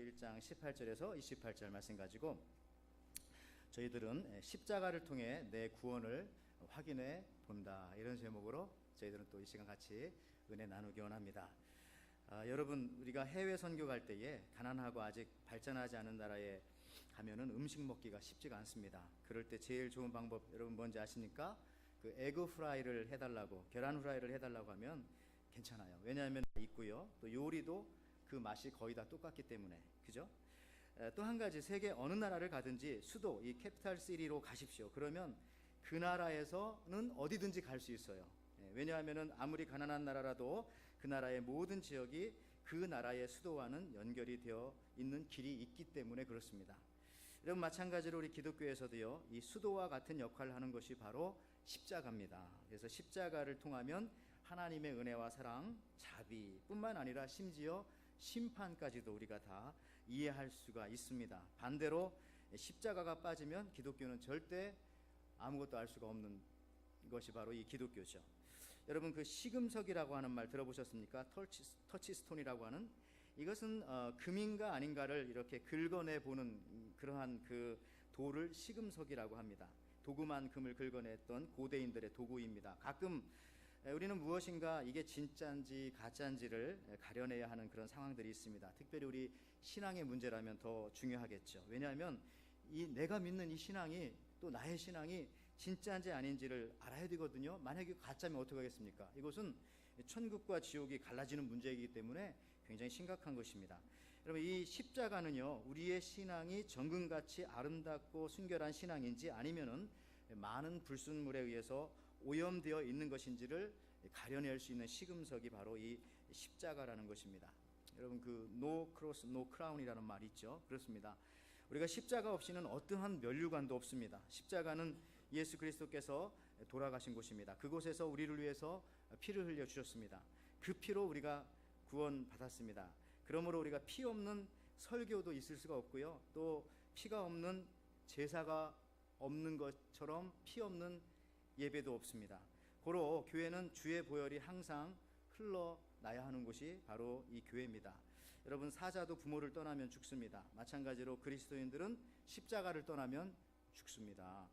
1장 18절에서 28절 말씀 가지고 저희들은 십자가를 통해 내 구원을 확인해 본다, 이런 제목으로 저희들은 또 이 시간 같이 은혜 나누기 원합니다. 여러분, 우리가 해외 선교 갈 때에 가난하고 아직 발전하지 않은 나라에 가면은 음식 먹기가 쉽지가 않습니다. 그럴 때 제일 좋은 방법 여러분 뭔지 아십니까? 그 에그 프라이를 해달라고, 계란 프라이를 해달라고 하면 괜찮아요. 왜냐하면 있고요, 또 요리도 그 맛이 거의 다 똑같기 때문에, 그죠? 또 한 가지, 세계 어느 나라를 가든지 수도, 이 캐피탈 시티로 가십시오. 그러면 그 나라에서는 어디든지 갈 수 있어요. 왜냐하면 아무리 가난한 나라라도 그 나라의 모든 지역이 그 나라의 수도와는 연결이 되어 있는 길이 있기 때문에 그렇습니다. 여러분, 마찬가지로 우리 기독교에서도요, 이 수도와 같은 역할을 하는 것이 바로 십자가입니다. 그래서 십자가를 통하면 하나님의 은혜와 사랑, 자비 뿐만 아니라 심지어 심판까지도 우리가 다 이해할 수가 있습니다. 반대로 십자가가 빠지면 기독교는 절대 아무것도 알 수가 없는 것이 바로 이 기독교죠. 여러분, 그 시금석이라고 하는 말 들어보셨습니까? 터치스톤이라고 하는, 이것은 금인가 아닌가를 이렇게 긁어내 보는 그러한 그 돌을 시금석이라고 합니다. 도구만 금을 긁어냈던 고대인들의 도구입니다. 가끔 우리는 무엇인가 이게 진짜인지 가짜인지를 가려내야 하는 그런 상황들이 있습니다. 특별히 우리 신앙의 문제라면 더 중요하겠죠. 왜냐하면 내가 믿는 이 신앙이, 또 나의 신앙이 진짜인지 아닌지를 알아야 되거든요. 만약에 가짜면 어떻게 하겠습니까? 이것은 천국과 지옥이 갈라지는 문제이기 때문에 굉장히 심각한 것입니다. 여러분, 이 십자가는요, 우리의 신앙이 정금같이 아름답고 순결한 신앙인지 아니면은 많은 불순물에 의해서 오염되어 있는 것인지를 가려낼 수 있는 시금석이 바로 이 십자가라는 것입니다. 여러분, 그 no cross, no crown이라는 말이 있죠. 그렇습니다. 우리가 십자가 없이는 어떠한 면류관도 없습니다. 십자가는 예수 그리스도께서 돌아가신 곳입니다. 그곳에서 우리를 위해서 피를 흘려 주셨습니다. 그 피로 우리가 구원받았습니다. 그러므로 우리가 피 없는 설교도 있을 수가 없고요, 또 피가 없는 제사가 없는 것처럼 피 없는 예배도 없습니다. 고로 교회는 주의 보혈이 항상 흘러나야 하는 곳이 바로 이 교회입니다. 여러분, 사자도 부모를 떠나면 죽습니다. 마찬가지로 그리스도인들은 십자가를 떠나면 죽습니다.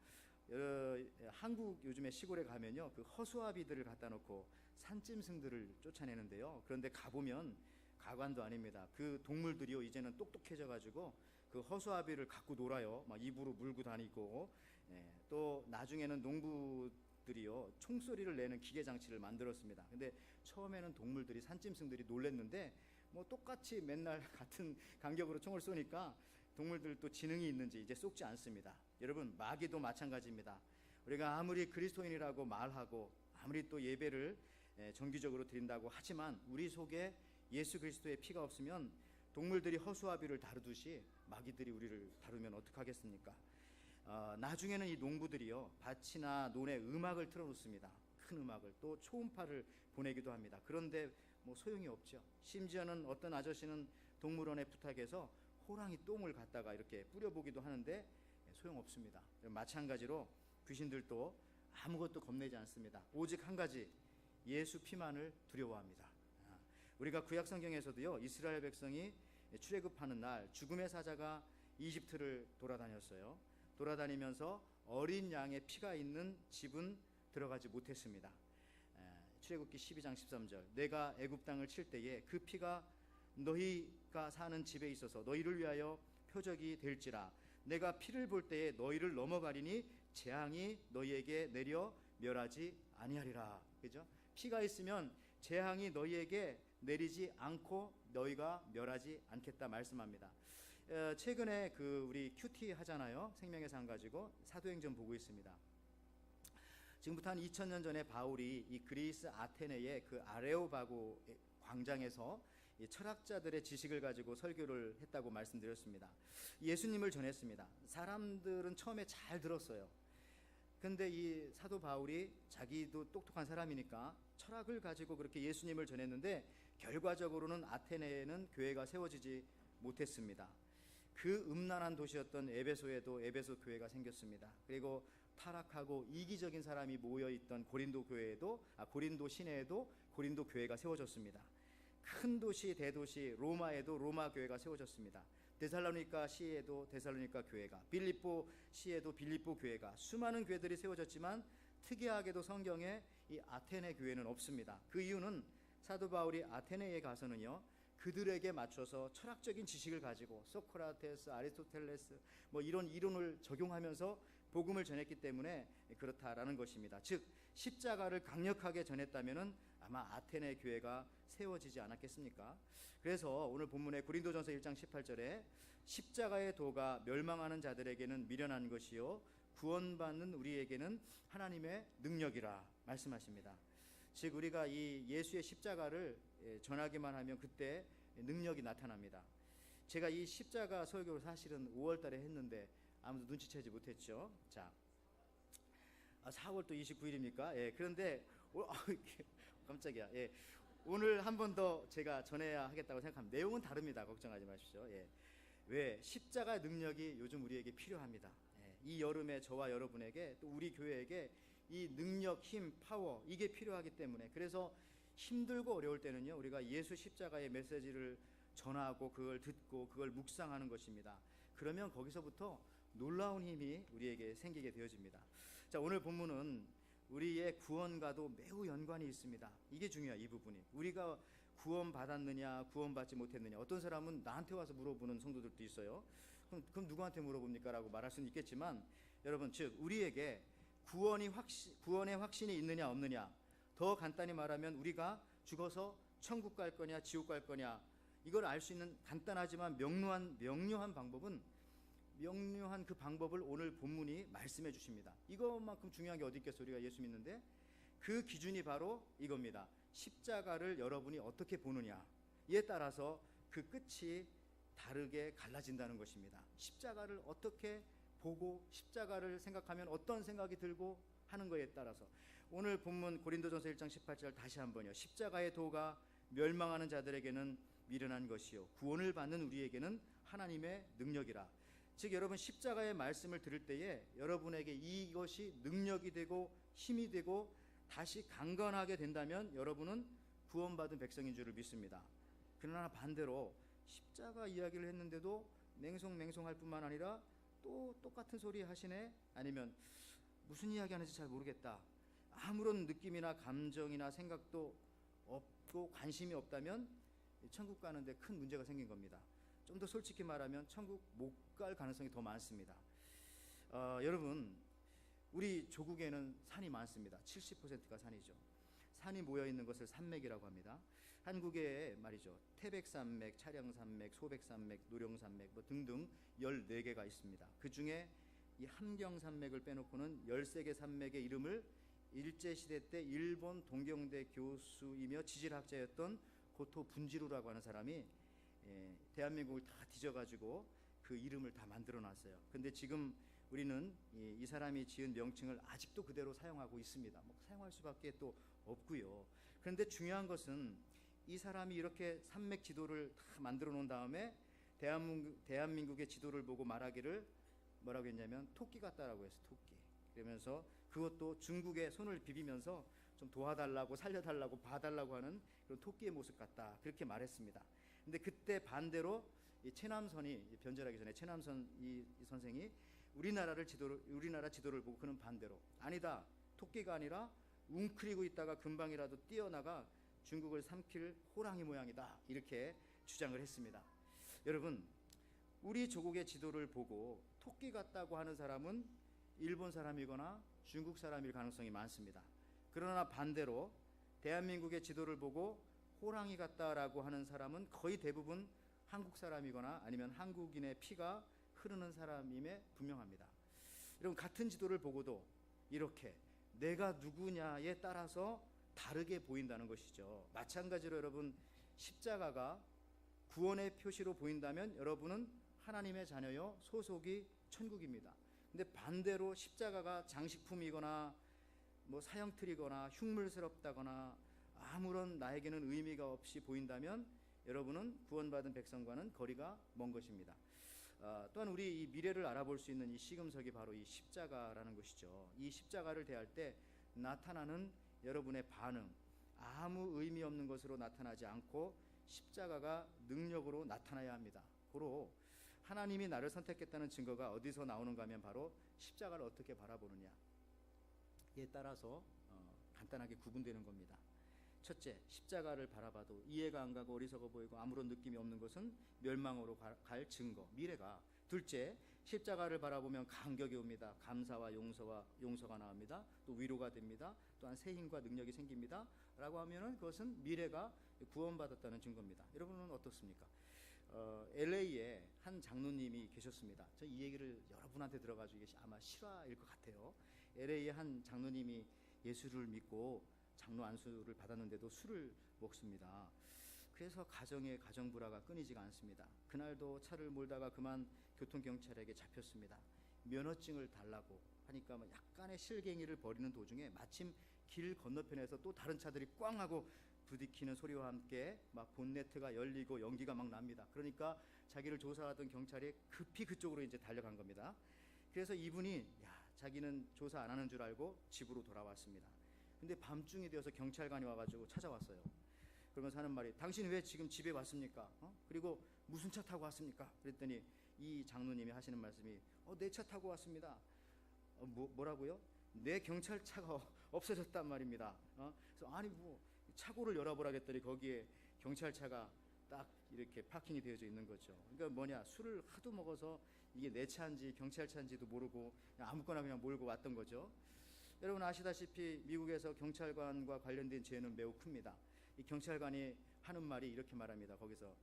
한국 요즘에 시골에 가면요, 그 허수아비들을 갖다 놓고 산짐승들을 쫓아내는데요, 그런데 가보면 가관도 아닙니다. 그 동물들이요, 이제는 똑똑해져 가지고 그 허수아비를 갖고 놀아요. 막 입으로 물고 다니고, 또 나중에는 농부들이요, 총소리를 내는 기계 장치를 만들었습니다. 근데 처음에는 동물들이, 산짐승들이 놀랬는데 뭐 똑같이 맨날 같은 간격으로 총을 쏘니까 동물들도 지능이 있는지 이제 쏘지 않습니다. 여러분, 마귀도 마찬가지입니다. 우리가 아무리 그리스도인이라고 말하고 아무리 또 예배를 정기적으로 드린다고 하지만 우리 속에 예수 그리스도의 피가 없으면 동물들이 허수아비를 다루듯이 마귀들이 우리를 다루면 어떡하겠습니까? 나중에는 이 농부들이요, 밭이나 논에 음악을 틀어놓습니다. 큰 음악을, 또 초음파를 보내기도 합니다. 그런데 뭐 소용이 없죠. 심지어는 어떤 아저씨는 동물원에 부탁해서 호랑이 똥을 갖다가 이렇게 뿌려보기도 하는데 소용없습니다. 마찬가지로 귀신들도 아무것도 겁내지 않습니다. 오직 한 가지, 예수 피만을 두려워합니다. 우리가 구약 성경에서도요, 이스라엘 백성이 출애굽하는 날 죽음의 사자가 이집트를 돌아다녔어요. 돌아다니면서 어린 양의 피가 있는 집은 들어가지 못했습니다. 출애굽기 12장 13절, 내가 애굽 땅을 칠 때에 그 피가 너희가 사는 집에 있어서 너희를 위하여 표적이 될지라, 내가 피를 볼 때에 너희를 넘어가리니 재앙이 너희에게 내려 멸하지 아니하리라. 그죠? 피가 있으면 재앙이 너희에게 내리지 않고 너희가 멸하지 않겠다 말씀합니다. 최근에 그 우리 큐티 하잖아요. 생명의 상 가지고 사도행전 보고 있습니다. 지금부터 한 2000년 전에 바울이 이 그리스 아테네의 그 아레오바고 광장에서 이 철학자들의 지식을 가지고 설교를 했다고 말씀드렸습니다. 예수님을 전했습니다. 사람들은 처음에 잘 들었어요. 근데 이 사도 바울이 자기도 똑똑한 사람이니까 철학을 가지고 그렇게 예수님을 전했는데 결과적으로는 아테네에는 교회가 세워지지 못했습니다. 그 음란한 도시였던 에베소에도 에베소 교회가 생겼습니다. 그리고 타락하고 이기적인 사람이 모여있던 고린도 시내에도 고린도 교회가 세워졌습니다. 큰 도시, 대도시 로마에도 로마 교회가 세워졌습니다. 데살로니가 시에도 데살로니가 교회가, 빌립보 시에도 빌립보 교회가, 수많은 교회들이 세워졌지만 특이하게도 성경에 이 아테네 교회는 없습니다. 그 이유는 사도 바울이 아테네에 가서는요, 그들에게 맞춰서 철학적인 지식을 가지고 소크라테스, 아리스토텔레스 뭐 이런 이론을 적용하면서 복음을 전했기 때문에 그렇다라는 것입니다. 즉 십자가를 강력하게 전했다면은 아마 아테네 교회가 세워지지 않았겠습니까? 그래서 오늘 본문의 고린도전서 1장 18절에 십자가의 도가 멸망하는 자들에게는 미련한 것이요 구원받는 우리에게는 하나님의 능력이라 말씀하십니다. 즉 우리가 이 예수의 십자가를 전하기만 하면 그때 능력이 나타납니다. 제가 이 십자가 설교를 사실은 5월 달에 했는데 아무도 눈치채지 못했죠. 자, 4월 또 29일입니까? 예, 그런데 깜짝이야. 예, 오늘 한 번 더 제가 전해야 하겠다고 생각합니다. 내용은 다릅니다. 걱정하지 마십시오. 예, 왜 십자가 능력이 요즘 우리에게 필요합니다. 예, 이 여름에 저와 여러분에게 또 우리 교회에게 이 능력, 힘, 파워 이게 필요하기 때문에, 그래서 힘들고 어려울 때는요 우리가 예수 십자가의 메시지를 전하고 그걸 듣고 그걸 묵상하는 것입니다. 그러면 거기서부터 놀라운 힘이 우리에게 생기게 되어집니다. 자, 오늘 본문은 우리의 구원과도 매우 연관이 있습니다. 이게 중요해요. 이 부분이 우리가 구원받았느냐 구원받지 못했느냐. 어떤 사람은 나한테 와서 물어보는 성도들도 있어요. 그럼 누구한테 물어봅니까? 라고 말할 수는 있겠지만, 여러분 즉 우리에게 구원의 확신이 있느냐 없느냐, 더 간단히 말하면 우리가 죽어서 천국 갈 거냐 지옥 갈 거냐, 이걸 알 수 있는 간단하지만 명료한 그 방법을 오늘 본문이 말씀해 주십니다. 이것만큼 중요한 게 어디 있겠어요? 우리가 예수 믿는데 그 기준이 바로 이겁니다. 십자가를 여러분이 어떻게 보느냐에 따라서 그 끝이 다르게 갈라진다는 것입니다. 십자가를 어떻게 보고 십자가를 생각하면 어떤 생각이 들고 하는 것에 따라서 오늘 본문 고린도전서 1장 18절 다시 한번요. 십자가의 도가 멸망하는 자들에게는 미련한 것이요 구원을 받는 우리에게는 하나님의 능력이라. 즉 여러분 십자가의 말씀을 들을 때에 여러분에게 이것이 능력이 되고 힘이 되고 다시 강건하게 된다면 여러분은 구원받은 백성인 줄을 믿습니다. 그러나 반대로 십자가 이야기를 했는데도 맹송맹송할 뿐만 아니라 또 똑같은 소리 하시네, 아니면 무슨 이야기 하는지 잘 모르겠다, 아무런 느낌이나 감정이나 생각도 없고 관심이 없다면 천국 가는데 큰 문제가 생긴 겁니다. 좀 더 솔직히 말하면 천국 못 갈 가능성이 더 많습니다. 여러분 우리 조국에는 산이 많습니다. 70%가 산이죠. 산이 모여있는 것을 산맥이라고 합니다. 한국에 말이죠, 태백산맥, 차량산맥, 소백산맥, 노령산맥 뭐 등등 14개가 있습니다. 그 중에 이 함경산맥을 빼놓고는 13개 산맥의 이름을 일제시대 때 일본 동경대 교수이며 지질학자였던 고토 분지루라고 하는 사람이 대한민국을 다 뒤져가지고 그 이름을 다 만들어놨어요. 근데 지금 우리는 이 사람이 지은 명칭을 아직도 그대로 사용하고 있습니다. 뭐 사용할 수밖에 또 없고요. 그런데 중요한 것은 이 사람이 이렇게 산맥 지도를 다 만들어 놓은 다음에 대한민국의 지도를 보고 말하기를 뭐라고 했냐면 토끼 같다라고 했어요. 토끼. 그러면서 그것도 중국에 손을 비비면서 좀 도와달라고 살려달라고 봐달라고 하는 그런 토끼의 모습 같다, 그렇게 말했습니다. 근데 그때 반대로 이 최남선이 변절하기 전에 최남선 이 선생이 우리나라 지도를 보고 그는 반대로 아니다, 토끼가 아니라 웅크리고 있다가 금방이라도 뛰어나가 중국을 삼킬 호랑이 모양이다, 이렇게 주장을 했습니다. 여러분 우리 조국의 지도를 보고 토끼 같다고 하는 사람은 일본 사람이거나 중국 사람일 가능성이 많습니다. 그러나 반대로 대한민국의 지도를 보고 호랑이 같다라고 하는 사람은 거의 대부분 한국 사람이거나 아니면 한국인의 피가 흐르는 사람임에 분명합니다. 여러분 같은 지도를 보고도 이렇게 내가 누구냐에 따라서 다르게 보인다는 것이죠. 마찬가지로 여러분 십자가가 구원의 표시로 보인다면 여러분은 하나님의 자녀요 소속이 천국입니다. 근데 반대로 십자가가 장식품이거나 뭐 사형틀이거나 흉물스럽다거나 아무런 나에게는 의미가 없이 보인다면 여러분은 구원받은 백성과는 거리가 먼 것입니다. 또한 우리 이 미래를 알아볼 수 있는 이 시금석이 바로 이 십자가라는 것이죠. 이 십자가를 대할 때 나타나는 여러분의 반응, 아무 의미 없는 것으로 나타나지 않고 십자가가 능력으로 나타나야 합니다. 고로 하나님이 나를 선택했다는 증거가 어디서 나오는가 하면 바로 십자가를 어떻게 바라보느냐에 따라서 간단하게 구분되는 겁니다. 첫째, 십자가를 바라봐도 이해가 안 가고 어리석어 보이고 아무런 느낌이 없는 것은 멸망으로 갈 증거, 미래가. 둘째, 십자가를 바라보면 감격이 옵니다. 감사와 용서가 나옵니다. 또 위로가 됩니다. 또한 새 힘과 능력이 생깁니다. 라고 하면은 그것은 미래가 구원받았다는 증거입니다. 여러분은 어떻습니까? LA에 한 장로님이 계셨습니다. 저 이 얘기를 여러분한테 들어가지고 이게 아마 실화일 것 같아요. LA에 한 장로님이 예수를 믿고 장로 안수를 받았는데도 술을 먹습니다. 그래서 가정 불화가 끊이지가 않습니다. 그날도 차를 몰다가 그만 교통경찰에게 잡혔습니다. 면허증을 달라고 하니까 약간의 실갱이를 벌이는 도중에 마침 길 건너편에서 또 다른 차들이 꽝 하고 부딪히는 소리와 함께 막 본네트가 열리고 연기가 막 납니다. 그러니까 자기를 조사하던 경찰이 급히 그쪽으로 이제 달려간 겁니다. 그래서 이분이 자기는 조사 안 하는 줄 알고 집으로 돌아왔습니다. 근데 밤중이 되어서 경찰관이 와가지고 찾아왔어요. 그러면서 하는 말이, 당신 왜 지금 집에 왔습니까? 그리고 무슨 차 타고 왔습니까? 그랬더니 이 장로님이 하시는 말씀이, 내 차 타고 왔습니다. 뭐라고요? 내 경찰차가 없어졌단 말입니다. 그래서 아니 차고를 열어보라겠더니 거기에 경찰차가 딱 이렇게 파킹이 되어져 있는 거죠. 그러니까 술을 하도 먹어서 이게 내 차인지 경찰차인지도 모르고 그냥 아무거나 그냥 몰고 왔던 거죠. 여러분 아시다시피 미국에서 경찰관과 관련된 죄는 매우 큽니다. 이 경찰관이 하는 말이 이렇게 말합니다. 거기서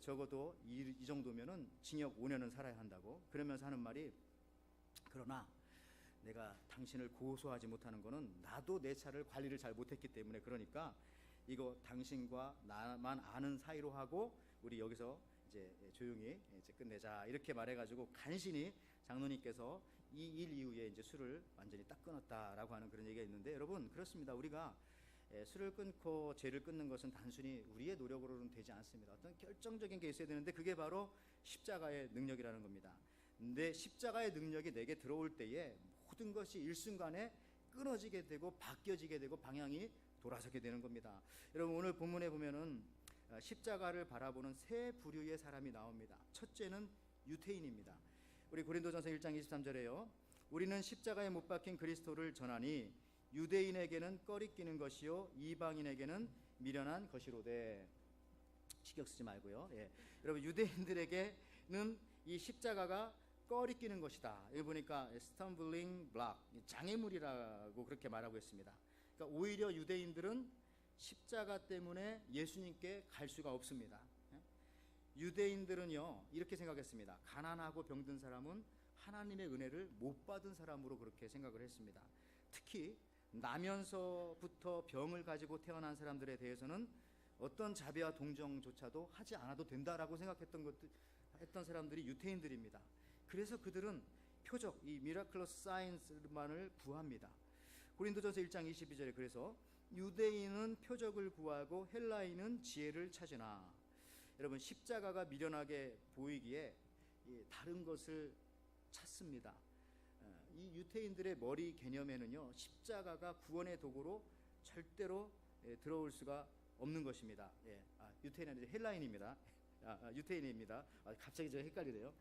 적어도 이 정도면은 징역 5년은 살아야 한다고. 그러면서 하는 말이, 그러나 내가 당신을 고소하지 못하는 거는 나도 내 차를 관리를 잘 못했기 때문에, 그러니까 이거 당신과 나만 아는 사이로 하고 우리 여기서 이제 조용히 이제 끝내자, 이렇게 말해가지고 간신히 장로님께서 이 일 이후에 이제 술을 완전히 딱 끊었다라고 하는 그런 얘기가 있는데, 여러분 그렇습니다. 우리가 술을 끊고 죄를 끊는 것은 단순히 우리의 노력으로는 되지 않습니다. 어떤 결정적인 게 있어야 되는데 그게 바로 십자가의 능력이라는 겁니다. 근데 십자가의 능력이 내게 들어올 때에 모든 것이 일순간에 끊어지게 되고 바뀌어지게 되고 방향이 돌아서게 되는 겁니다. 여러분 오늘 본문에 보면은 십자가를 바라보는 세 부류의 사람이 나옵니다. 첫째는 유태인입니다. 우리 고린도전서 1장 23절에요. 우리는 십자가에 못 박힌 그리스도를 전하니 유대인에게는 꺼리끼는 것이요 이방인에게는 미련한 것이로되. 신경 쓰지 말고요. 여러분 유대인들에게는 이 십자가가 꺼리끼는 것이다. 여기 보니까 stumbling block, 장애물이라고 그렇게 말하고 있습니다. 그러니까 오히려 유대인들은 십자가 때문에 예수님께 갈 수가 없습니다. 유대인들은요 이렇게 생각했습니다. 가난하고 병든 사람은 하나님의 은혜를 못 받은 사람으로 그렇게 생각을 했습니다. 특히 나면서부터 병을 가지고 태어난 사람들에 대해서는 어떤 자비와 동정조차도 하지 않아도 된다라고 했던 사람들이 유태인들입니다. 그래서 그들은 표적, 이 미라클러스 사인스만을 구합니다. 고린도전서 1장 22절에 그래서 유대인은 표적을 구하고 헬라인은 지혜를 찾으나. 여러분 십자가가 미련하게 보이기에 다른 것을 찾습니다. 이 유태인들의 머리 개념에는요 십자가가 구원의 도구로 절대로 들어올 수가 없는 것입니다. 유태인이 아니라 헬라인입니다. 유태인입니다. 갑자기 제가 헷갈리네요.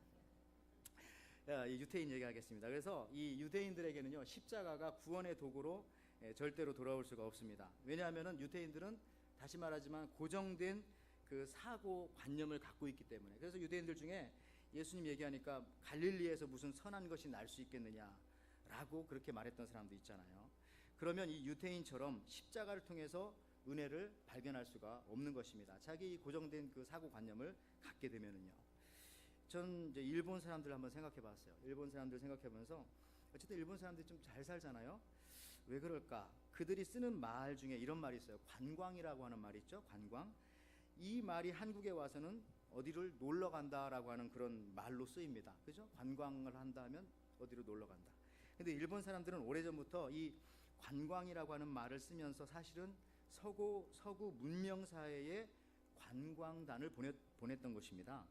유태인 얘기하겠습니다. 그래서 이 유대인들에게는요 십자가가 구원의 도구로 절대로 돌아올 수가 없습니다. 왜냐하면은 유태인들은 다시 말하지만 고정된 그 사고 관념을 갖고 있기 때문에. 그래서 유대인들 중에 예수님 얘기하니까 갈릴리에서 무슨 선한 것이 날 수 있겠느냐라고 그렇게 말했던 사람도 있잖아요. 그러면 이 유태인처럼 십자가를 통해서 은혜를 발견할 수가 없는 것입니다. 자기 고정된 그 사고 관념을 갖게 되면은요. 전 이제 일본 사람들 한번 생각해봤어요. 일본 사람들 생각해보면서 어쨌든 일본 사람들이 좀 잘 살잖아요. 왜 그럴까? 그들이 쓰는 말 중에 이런 말이 있어요. 관광이라고 하는 말이 있죠. 관광. 이 말이 한국에 와서는 어디를 놀러 간다라고 하는 그런 말로 쓰입니다. 그죠? 관광을 한다면 어디로 놀러 간다. 근데 일본 사람들은 오래전부터 이 관광이라고 하는 말을 쓰면서 사실은 서구 문명 사회에 관광단을 보냈던 것입니다.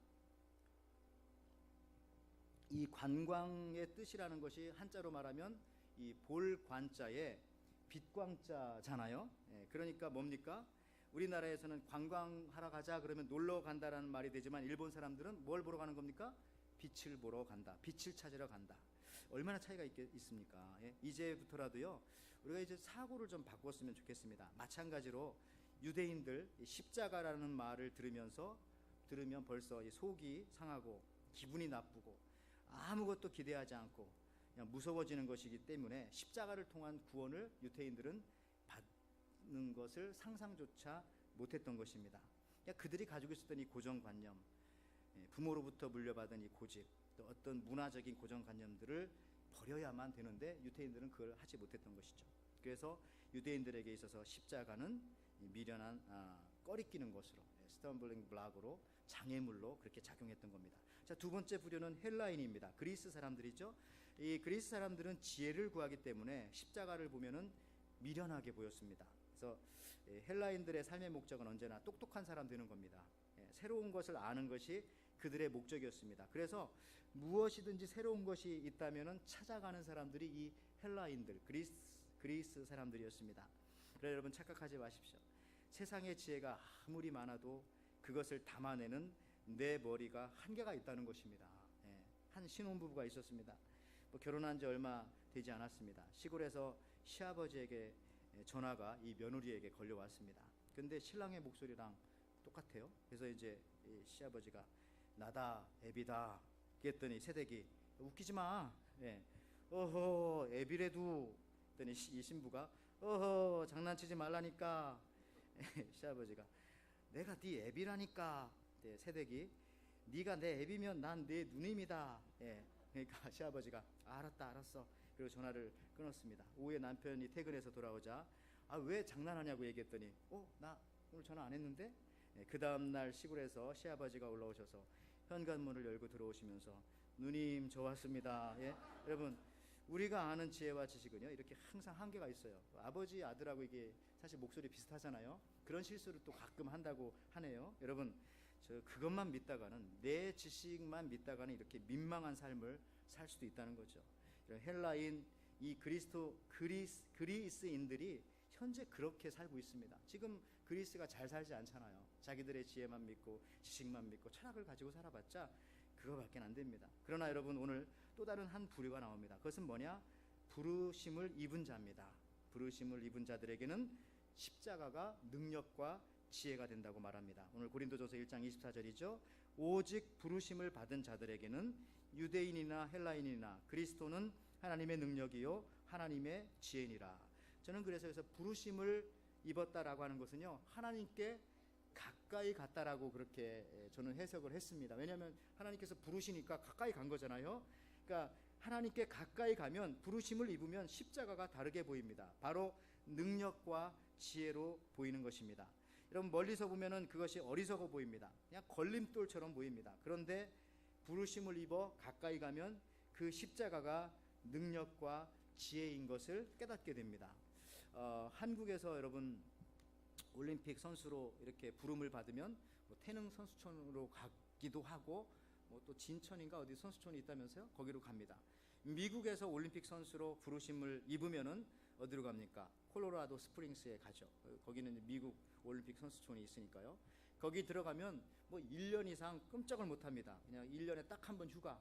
이 관광의 뜻이라는 것이 한자로 말하면 이 볼관자에 빛광자잖아요. 그러니까 뭡니까? 우리나라에서는 관광하러 가자 그러면 놀러 간다라는 말이 되지만 일본 사람들은 뭘 보러 가는 겁니까? 빛을 보러 간다. 빛을 찾으러 간다. 얼마나 차이가 있습니까? 예? 이제부터라도요, 우리가 이제 사고를 좀 바꿨으면 좋겠습니다. 마찬가지로 유대인들 십자가라는 말을 들으면 벌써 속이 상하고 기분이 나쁘고 아무것도 기대하지 않고 그냥 무서워지는 것이기 때문에 십자가를 통한 구원을 유대인들은 받는 것을 상상조차 못했던 것입니다. 그러니까 그들이 가지고 있었던 이 고정관념, 부모로부터 물려받은 이 고집, 또 어떤 문화적인 고정관념들을 버려야만 되는데 유대인들은 그걸 하지 못했던 것이죠. 그래서 유대인들에게 있어서 십자가는 미련한 꺼리끼는 것으로, 스텀블링 블락으로, 장애물로 그렇게 작용했던 겁니다. 자, 두 번째 부류는 헬라인입니다. 그리스 사람들이죠. 이 그리스 사람들은 지혜를 구하기 때문에 십자가를 보면은 미련하게 보였습니다. 그래서 헬라인들의 삶의 목적은 언제나 똑똑한 사람 되는 겁니다. 새로운 것을 아는 것이 그들의 목적이었습니다. 그래서 무엇이든지 새로운 것이 있다면은 찾아가는 사람들이 이 헬라인들, 그리스 사람들이었습니다. 그래서 여러분 착각하지 마십시오. 세상의 지혜가 아무리 많아도 그것을 담아내는 내 머리가 한계가 있다는 것입니다. 한 신혼부부가 있었습니다. 결혼한 지 얼마 되지 않았습니다. 시골에서 시아버지에게 전화가 이 며느리에게 걸려왔습니다. 근데 신랑의 목소리랑 똑같아요. 그래서 이제 이 시아버지가 나다 애비다 그랬더니 새댁이 웃기지 마. 어허 애비래도 했더니 이 신부가 어허 장난치지 말라니까. 시아버지가 내가 네 애비라니까. 새댁이 네가 내 애비면 난 네 누님이다. 그러니까 시아버지가 알았어. 그리고 전화를 끊었습니다. 오후에 남편이 퇴근해서 돌아오자 왜 장난하냐고 얘기했더니 나 오늘 전화 안 했는데. 그 다음날 시골에서 시아버지가 올라오셔서 현관문을 열고 들어오시면서 누님 저 왔습니다. 여러분 우리가 아는 지혜와 지식은요 이렇게 항상 한계가 있어요. 아버지 아들하고 이게 사실 목소리 비슷하잖아요. 그런 실수를 또 가끔 한다고 하네요. 여러분 저 그것만 믿다가는 내 지식만 믿다가는 이렇게 민망한 삶을 살 수도 있다는 거죠. 헬라인 이 그리스인들이 현재 그렇게 살고 있습니다. 지금 그리스가 잘 살지 않잖아요. 자기들의 지혜만 믿고 지식만 믿고 철학을 가지고 살아봤자 그거밖에 안 됩니다. 그러나 여러분 오늘 또 다른 한 부류가 나옵니다. 그것은 뭐냐? 부르심을 입은 자입니다. 부르심을 입은 자들에게는 십자가가 능력과 지혜가 된다고 말합니다. 오늘 고린도전서 1장 24절이죠. 오직 부르심을 받은 자들에게는 유대인이나 헬라인이나 그리스도는 하나님의 능력이요 하나님의 지혜니라. 저는 그래서 부르심을 입었다라고 하는 것은요 하나님께 가까이 갔다라고 그렇게 저는 해석을 했습니다. 왜냐하면 하나님께서 부르시니까 가까이 간 거잖아요. 그러니까 하나님께 가까이 가면 부르심을 입으면 십자가가 다르게 보입니다. 바로 능력과 지혜로 보이는 것입니다. 여러분 멀리서 보면은 그것이 어리석어 보입니다. 그냥 걸림돌처럼 보입니다. 그런데 부르심을 입어 가까이 가면 그 십자가가 능력과 지혜인 것을 깨닫게 됩니다. 한국에서 여러분 올림픽 선수로 이렇게 부름을 받으면 태릉 선수촌으로 가기도 하고 또 진천인가 어디 선수촌이 있다면서요? 거기로 갑니다. 미국에서 올림픽 선수로 부르심을 입으면은 어디로 갑니까? 콜로라도 스프링스에 가죠. 거기는 미국 올림픽 선수촌이 있으니까요. 거기 들어가면 1년 이상 끔찍을 못 합니다. 그냥 1년에 딱 한 번 휴가,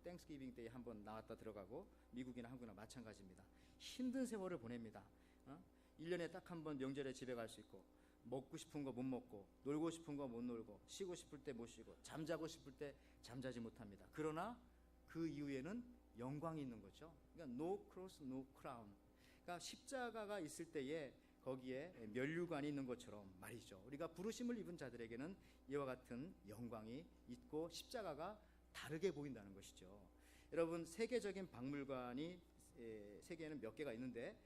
땡스기빙 때에 한 번 나왔다 들어가고 미국이나 한국이나 마찬가지입니다. 힘든 세월을 보냅니다. 1년에 딱 한 번 명절에 집에 갈 수 있고 먹고 싶은 거 못 먹고 놀고 싶은 거 못 놀고 쉬고 싶을 때 못 쉬고 잠자고 싶을 때 잠자지 못합니다. 그러나 그 이후에는 영광이 있는 거죠. 그러니까 no cross, no crown. 그러니까 십자가가 있을 때에 거기에 면류관이 있는 것처럼 말이죠. 우리가 부르심을 입은 자들에게는 이와 같은 영광이 있고 십자가가 다르게 보인다는 것이죠. 여러분 세계적인 박물관이 세계에는 몇 개가 있는데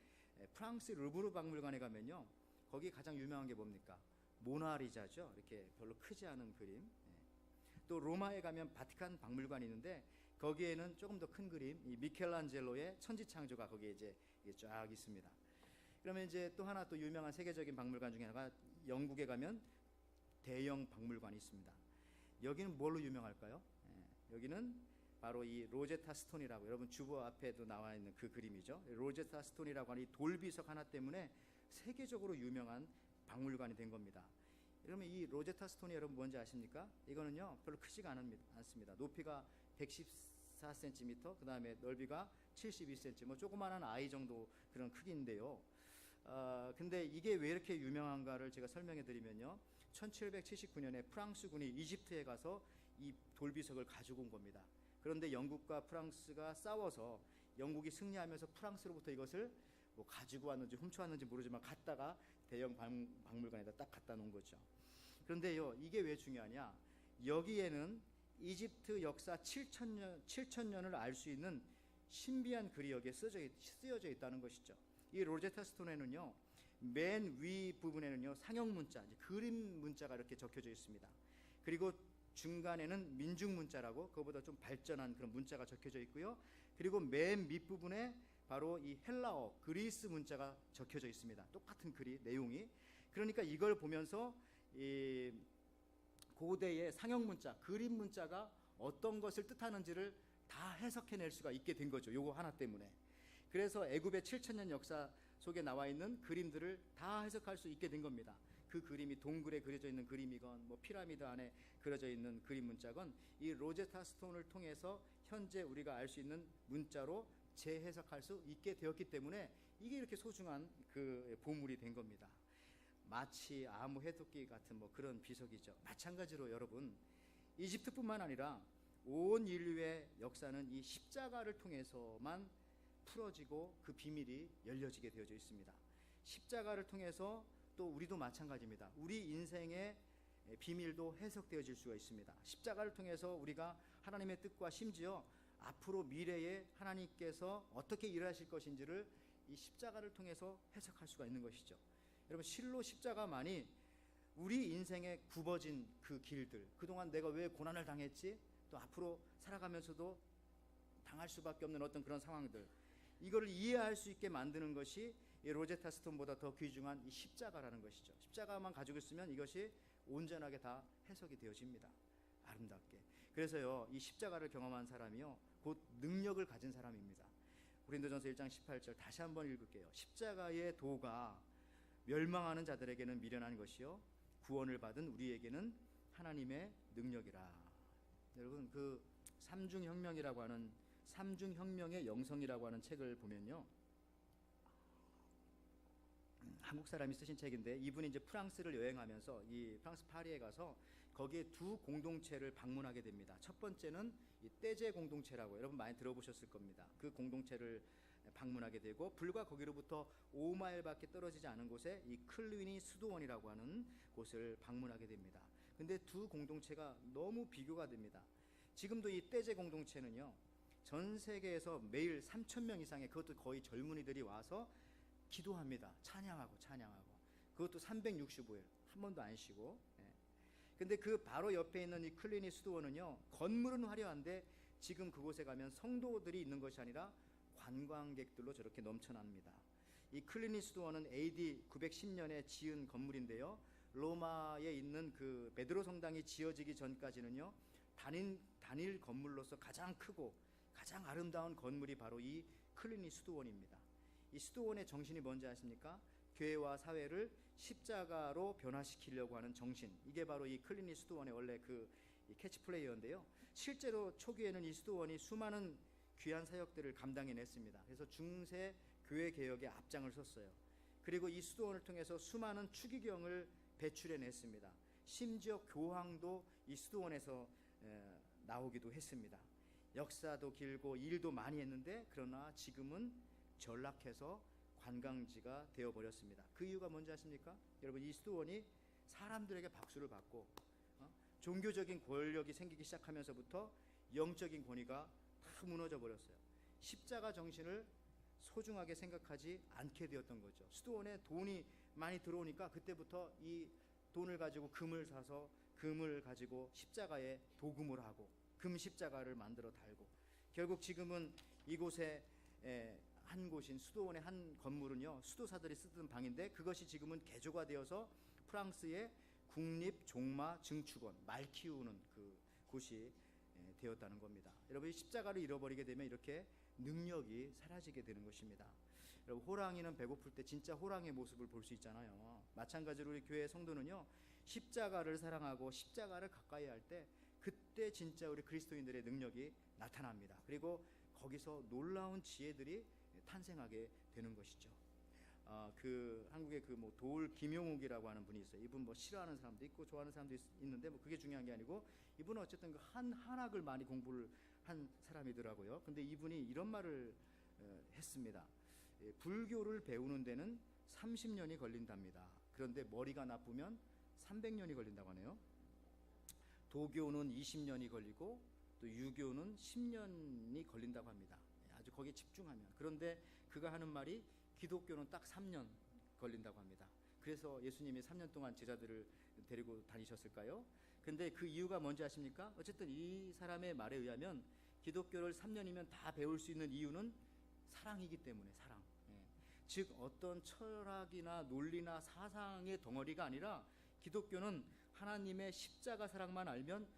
프랑스 루브르 박물관에 가면요 거기 가장 유명한 게 뭡니까? 모나리자죠. 이렇게 별로 크지 않은 그림. 또 로마에 가면 바티칸 박물관이 있는데 거기에는 조금 더 큰 그림, 이 미켈란젤로의 천지창조가 거기에 이제 쫙 있습니다. 그러면 이제 또 하나 또 유명한 세계적인 박물관 중에 하나가 영국에 가면 대영 박물관이 있습니다. 여기는 뭘로 유명할까요? 여기는 바로 이 로제타 스톤이라고 여러분 주보 앞에도 나와 있는 그 그림이죠. 로제타 스톤이라고 하는 이 돌비석 하나 때문에 세계적으로 유명한 박물관이 된 겁니다. 그러면 이 로제타 스톤이 여러분 뭔지 아십니까? 이거는요 별로 크지가 않습니다. 높이가 114cm, 그 다음에 넓이가 72cm, 뭐 조그마한 아이 정도 그런 크기인데요. 근데 이게 왜 이렇게 유명한가를 제가 설명해 드리면요. 1779년에 프랑스군이 이집트에 가서 이 돌비석을 가지고 온 겁니다. 그런데 영국과 프랑스가 싸워서 영국이 승리하면서 프랑스로부터 이것을 뭐 가지고 왔는지 훔쳐왔는지 모르지만 갖다가 대형 박물관에다 딱 갖다 놓은 거죠. 그런데요, 이게 왜 중요하냐? 여기에는 이집트 역사 7천년을 알 수 있는 신비한 글이 여기에 쓰여져 있다는 것이죠. 이 로제타 스톤에는요, 맨 위 부분에는요, 상형 문자, 그림 문자가 이렇게 적혀져 있습니다. 그리고 중간에는 민중 문자라고 그거보다 좀 발전한 그런 문자가 적혀져 있고요. 그리고 맨 밑부분에 바로 이 헬라어, 그리스 문자가 적혀져 있습니다. 똑같은 글이, 내용이. 그러니까 이걸 보면서 이 고대의 상형 문자, 그림 문자가 어떤 것을 뜻하는지를 다 해석해낼 수가 있게 된 거죠. 요거 하나 때문에. 그래서 애굽의 7천년 역사 속에 나와 있는 그림들을 다 해석할 수 있게 된 겁니다. 그 그림이 동굴에 그려져 있는 그림이건 뭐 피라미드 안에 그려져 있는 그림 문자건 이 로제타 스톤을 통해서 현재 우리가 알 수 있는 문자로 재해석할 수 있게 되었기 때문에 이게 이렇게 소중한 그 보물이 된 겁니다. 마치 아무 해독기 같은 뭐 그런 비석이죠. 마찬가지로 여러분, 이집트뿐만 아니라 온 인류의 역사는 이 십자가를 통해서만 풀어지고 그 비밀이 열려지게 되어져 있습니다. 십자가를 통해서 또 우리도 마찬가지입니다. 우리 인생의 비밀도 해석되어질 수가 있습니다. 십자가를 통해서 우리가 하나님의 뜻과 심지어 앞으로 미래에 하나님께서 어떻게 일하실 것인지를 이 십자가를 통해서 해석할 수가 있는 것이죠. 여러분, 실로 십자가만이 우리 인생에 굽어진 그 길들, 그동안 내가 왜 고난을 당했지, 또 앞으로 살아가면서도 당할 수밖에 없는 어떤 그런 상황들, 이거를 이해할 수 있게 만드는 것이 이 로제타 스톤보다 더 귀중한 이 십자가라는 것이죠. 십자가만 가지고 있으면 이것이 온전하게 다 해석이 되어집니다. 아름답게. 그래서요, 이 십자가를 경험한 사람이요, 곧 능력을 가진 사람입니다. 고린도전서 1장 18절 다시 한번 읽을게요. 십자가의 도가 멸망하는 자들에게는 미련한 것이요 구원을 받은 우리에게는 하나님의 능력이라. 여러분, 그 삼중혁명이라고 하는 삼중혁명의 영성이라고 하는 책을 보면요, 한국 사람이 쓰신 책인데 이분이 이제 프랑스를 여행하면서 이 프랑스 파리에 가서 거기에 두 공동체를 방문하게 됩니다. 첫 번째는 이 떼제 공동체라고 여러분 많이 들어보셨을 겁니다. 그 공동체를 방문하게 되고 불과 거기로부터 5마일밖에 떨어지지 않은 곳에 이 클리니 수도원이라고 하는 곳을 방문하게 됩니다. 근데 두 공동체가 너무 비교가 됩니다. 지금도 이 떼제 공동체는요, 전 세계에서 매일 3,000명 이상의, 그것도 거의 젊은이들이 와서 기도합니다. 찬양하고 그것도 365일 한 번도 안 쉬고. 근데 그 바로 옆에 있는 이 클리니 수도원은요, 건물은 화려한데 지금 그곳에 가면 성도들이 있는 것이 아니라 관광객들로 저렇게 넘쳐납니다. 이 클리니 수도원은 AD 910년에 지은 건물인데요, 로마에 있는 그 베드로 성당이 지어지기 전까지는요, 단일 건물로서 가장 크고 가장 아름다운 건물이 바로 이 클리니 수도원입니다. 이 수도원의 정신이 뭔지 아십니까? 교회와 사회를 십자가로 변화시키려고 하는 정신, 이게 바로 이 클리니 수도원의 원래 그 캐치플레이어인데요, 실제로 초기에는 이 수도원이 수많은 귀한 사역들을 감당해냈습니다. 그래서 중세 교회 개혁에 앞장을 섰어요. 그리고 이 수도원을 통해서 수많은 추기경을 배출해냈습니다. 심지어 교황도 이 수도원에서 나오기도 했습니다. 역사도 길고 일도 많이 했는데 그러나 지금은 전락해서 관광지가 되어버렸습니다. 그 이유가 뭔지 아십니까? 여러분, 이 수도원이 사람들에게 박수를 받고 종교적인 권력이 생기기 시작하면서부터 영적인 권위가 다 무너져 버렸어요. 십자가 정신을 소중하게 생각하지 않게 되었던 거죠. 수도원에 돈이 많이 들어오니까 그때부터 이 돈을 가지고 금을 사서 금을 가지고 십자가에 도금을 하고 금 십자가를 만들어 달고, 결국 지금은 이곳에 한 곳인 수도원의 한 건물은요, 수도사들이 쓰던 방인데 그것이 지금은 개조가 되어서 프랑스의 국립 종마 증축원, 말 키우는 그 곳이 되었다는 겁니다. 여러분, 이 십자가를 잃어버리게 되면 이렇게 능력이 사라지게 되는 것입니다. 여러분, 호랑이는 배고플 때 진짜 호랑이의 모습을 볼 수 있잖아요. 마찬가지로 우리 교회 성도는요, 십자가를 사랑하고 십자가를 가까이 할 때 그때 진짜 우리 그리스도인들의 능력이 나타납니다. 그리고 거기서 놀라운 지혜들이 탄생하게 되는 것이죠. 그 한국의 그 뭐 도울 김용욱이라고 하는 분이 있어요. 이분 뭐 싫어하는 사람도 있고 좋아하는 사람도 있는데 뭐 그게 중요한 게 아니고, 이분은 어쨌든 그 한학을 많이 공부를 한 사람이더라고요. 근데 이분이 이런 말을 했습니다. 불교를 배우는 데는 30년이 걸린답니다. 그런데 머리가 나쁘면 300년이 걸린다고 하네요. 도교는 20년이 걸리고 또 유교는 10년이 걸린다고 합니다. 아주 거기에 집중하면. 그런데 그가 하는 말이 기독교는 딱 3년 걸린다고 합니다. 그래서 예수님이 3년 동안 제자들을 데리고 다니셨을까요? 근데 그 이유가 뭔지 아십니까? 어쨌든 이 사람의 말에 의하면 기독교를 3년이면 다 배울 수 있는 이유는 사랑이기 때문에, 사랑. 즉 어떤 철학이나 논리나 사상의 덩어리가 아니라 기독교는 하나님의 십자가 사랑만 알면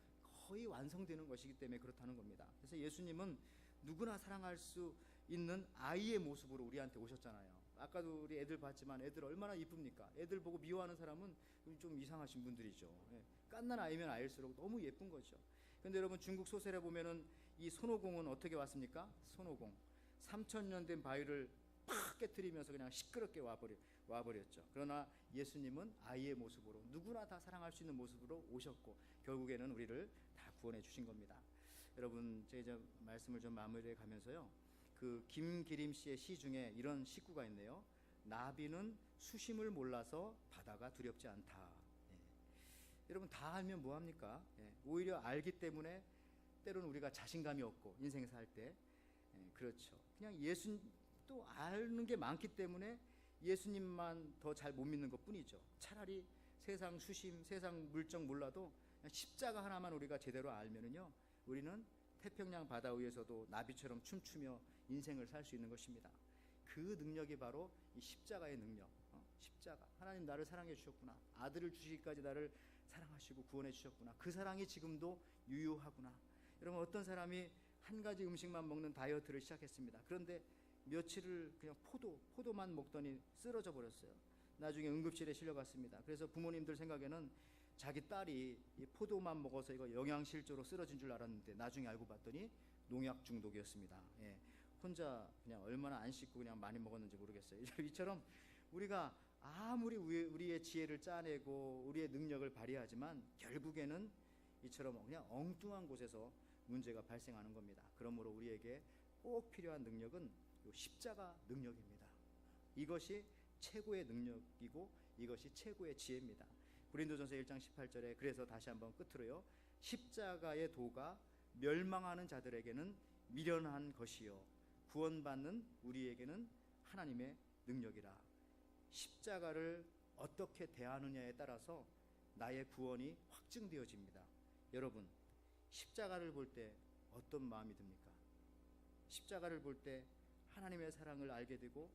거의 완성되는 것이기 때문에 그렇다는 겁니다. 그래서 예수님은 누구나 사랑할 수 있는 아이의 모습으로 우리한테 오셨잖아요. 아까도 우리 애들 봤지만 애들 얼마나 이쁩니까? 애들 보고 미워하는 사람은 좀 이상하신 분들이죠. 깐난 아이면 아일수록 너무 예쁜 거죠. 근데 여러분, 중국 소설에 보면은 이 손오공은 어떻게 왔습니까? 손오공 3,000년 된 바위를 팍 깨트리면서 그냥 시끄럽게 와버렸죠. 그러나 예수님은 아이의 모습으로, 누구나 다 사랑할 수 있는 모습으로 오셨고 결국에는 우리를 다 구원해 주신 겁니다. 여러분, 제가 이제 말씀을 좀 마무리해 가면서요, 그 김기림 씨의 시 중에 이런 시구가 있네요. 나비는 수심을 몰라서 바다가 두렵지 않다. 여러분, 다 알면 뭐합니까? 오히려 알기 때문에 때로는 우리가 자신감이 없고 인생 살 때, 그렇죠. 그냥 예수 또 아는 게 많기 때문에 예수님만 더 잘 못 믿는 것 뿐이죠. 차라리 세상 수심, 세상 물정 몰라도 그냥 십자가 하나만 우리가 제대로 알면은요, 우리는 태평양 바다 위에서도 나비처럼 춤추며 인생을 살 수 있는 것입니다. 그 능력이 바로 이 십자가의 능력. 십자가. 하나님 나를 사랑해 주셨구나. 아들을 주시기까지 나를 사랑하시고 구원해 주셨구나. 그 사랑이 지금도 유효하구나. 여러분, 어떤 사람이 한 가지 음식만 먹는 다이어트를 시작했습니다. 그런데 며칠을 그냥 포도만 먹더니 쓰러져 버렸어요. 나중에 응급실에 실려갔습니다. 그래서 부모님들 생각에는 자기 딸이 이 포도만 먹어서 이거 영양실조로 쓰러진 줄 알았는데 나중에 알고 봤더니 농약 중독이었습니다. 혼자 그냥 얼마나 안 씻고 그냥 많이 먹었는지 모르겠어요. 이처럼 우리가 아무리 우리의 지혜를 짜내고 우리의 능력을 발휘하지만 결국에는 이처럼 그냥 엉뚱한 곳에서 문제가 발생하는 겁니다. 그러므로 우리에게 꼭 필요한 능력은 십자가 능력입니다. 이것이 최고의 능력이고 이것이 최고의 지혜입니다. 고린도전서 1장 18절에 그래서 다시 한번 끝으로요, 십자가의 도가 멸망하는 자들에게는 미련한 것이요 구원받는 우리에게는 하나님의 능력이라. 십자가를 어떻게 대하느냐에 따라서 나의 구원이 확증되어집니다. 여러분, 십자가를 볼 때 어떤 마음이 듭니까? 십자가를 볼 때 하나님의 사랑을 알게 되고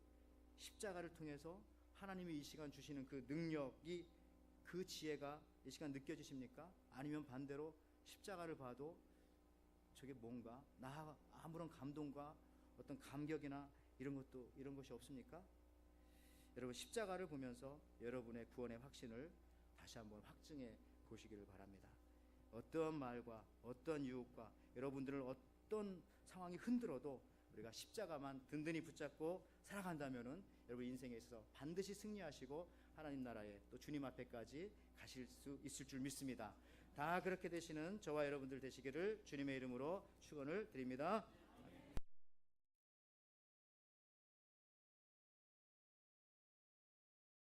십자가를 통해서 하나님이 이 시간 주시는 그 능력이, 그 지혜가 이 시간 느껴지십니까? 아니면 반대로 십자가를 봐도 저게 뭔가 나 아무런 감동과 어떤 감격이나 이런 것이 없습니까? 여러분, 십자가를 보면서 여러분의 구원의 확신을 다시 한번 확증해 보시기를 바랍니다. 어떤 말과 어떤 유혹과 여러분들을 어떤 상황이 흔들어도 우리가 십자가만 든든히 붙잡고 살아간다면은 여러분 인생에 있어서 반드시 승리하시고 하나님 나라에 또 주님 앞에까지 가실 수 있을 줄 믿습니다. 다 그렇게 되시는 저와 여러분들 되시기를 주님의 이름으로 축원을 드립니다.